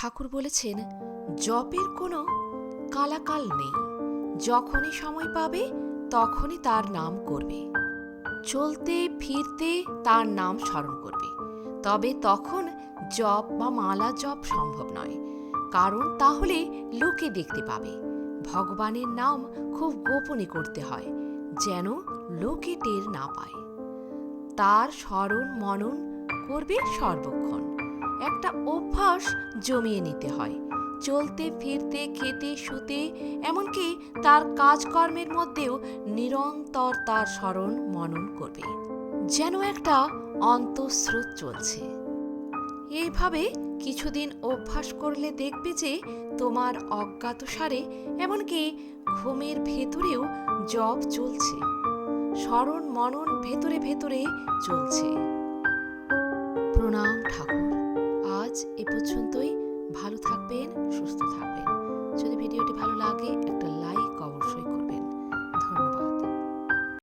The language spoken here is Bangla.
ঠাকুর বলেছেন, জপের কোনো কালাকাল নেই। যখনই সময় পাবে তখনই তার নাম করবে, চলতে ফিরতে তার নাম স্মরণ করবে। তবে তখন জপ বা মালা জপ সম্ভব নয়, কারণ তাহলে লোকে দেখতে পাবে। ভগবানের নাম খুব গোপনে করতে হয়, যেন লোকে টের না পায়। তার স্মরণ মনন করবে সর্বক্ষণ। একটা অভ্যাস জমিয়ে নিতে হয়। চলতে ফিরতে খেতে শুতে এমনকি তার কাজকর্মের মধ্যেও নিরন্তর তার স্মরণ মনন করবে, যেন একটা অন্তঃস্রোত চলছে। এইভাবে কিছুদিন অভ্যাস করলে দেখবে যে তোমার অজ্ঞাতসারে এমনকি ঘুমের ভেতরেও জপ চলছে, স্মরণ মনন ভেতরে ভেতরে চলছে। প্রণাম ঠাকুর। আজ এ পর্যন্তই। ভালো থাকবেন, সুস্থ থাকবেন। যদি ভিডিওটি ভালো লাগে একটা লাইক অবশ্যই করবেন।